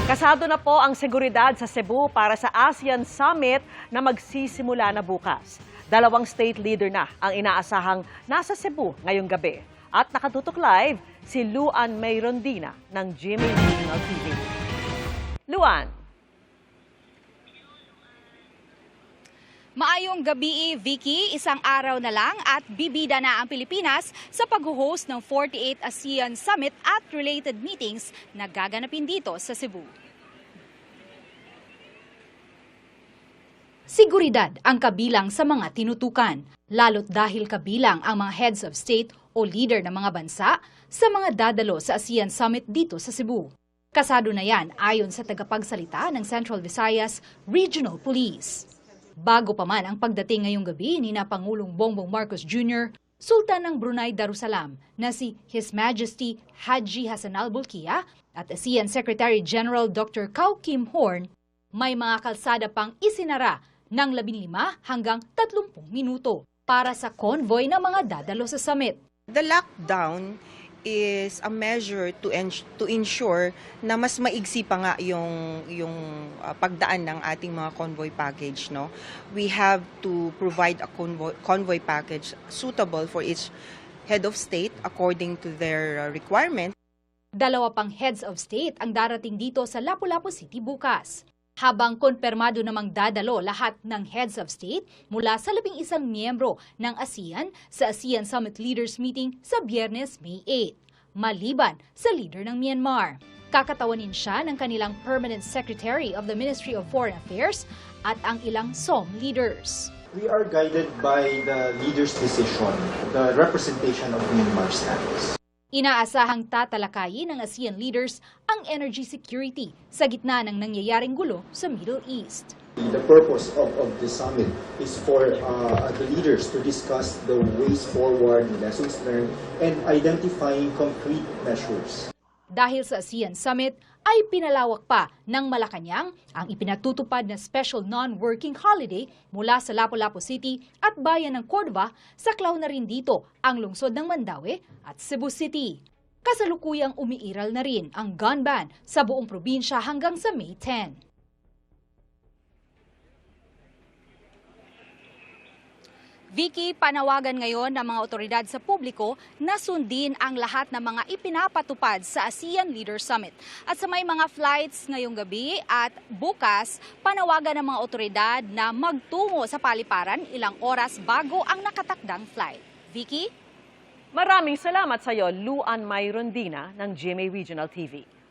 Kasado na po ang seguridad sa Cebu para sa ASEAN Summit na magsisimula na bukas. 2 state leader na ang inaasahang nasa Cebu ngayong gabi. At nakatutok live si Luan May Rondina ng GMA Regional TV. Luan. Maayong gabi, Vicky. Isang araw na lang at bibida na ang Pilipinas sa pag-host ng 48th ASEAN Summit at related meetings na gaganapin dito sa Cebu. Seguridad ang kabilang sa mga tinutukan, lalo't dahil kabilang ang mga heads of state o leader ng mga bansa sa mga dadalo sa ASEAN Summit dito sa Cebu. Kasado na yan ayon sa tagapagsalita ng Central Visayas Regional Police. Bago pa man ang pagdating ngayong gabi ni na Pangulong Bongbong Marcos Jr., Sultan ng Brunei Darussalam na si His Majesty Haji Hassan Al-Bolkiah at ASEAN Secretary General Dr. Kau Kim Horn, may mga kalsada pang isinara ng 15 hanggang 30 minuto para sa convoy ng mga dadalo sa summit. The lockdown is a measure to ensure na mas maigsi pa nga yung pagdaan ng ating mga convoy package, no. We have to provide a convoy package suitable for each head of state according to their requirement. 2 pang heads of state ang darating dito sa Lapu-Lapu City bukas. Habang konpermado namang dadalo lahat ng heads of state mula sa 11 miyembro ng ASEAN sa ASEAN Summit Leaders Meeting sa Biyernes, May 8, maliban sa leader ng Myanmar. Kakatawanin siya ng kanilang Permanent Secretary of the Ministry of Foreign Affairs at ang ilang SOM leaders. We are guided by the leader's decision, the representation of Myanmar status. Inaasahang tatalakayin ng ASEAN leaders ang energy security sa gitna ng nangyayaring gulo sa Middle East. The purpose of the summit is for the leaders to discuss the ways forward, lessons learned, and identifying concrete measures. Dahil sa ASEAN Summit ay pinalawak pa ng Malacanang ang ipinatutupad na special non-working holiday mula sa Lapu-Lapu City at bayan ng Cordova, saklaw na rin dito ang lungsod ng Mandaue at Cebu City. Kasalukuyang umiiral na rin ang gun ban sa buong probinsya hanggang sa May 10. Vicky, panawagan ngayon ng mga otoridad sa publiko na sundin ang lahat ng mga ipinapatupad sa ASEAN Leaders Summit. At sa may mga flights ngayong gabi at bukas, panawagan ng mga otoridad na magtungo sa paliparan ilang oras bago ang nakatakdang flight. Vicky? Maraming salamat sa iyo, Luan May Rondina ng GMA Regional TV.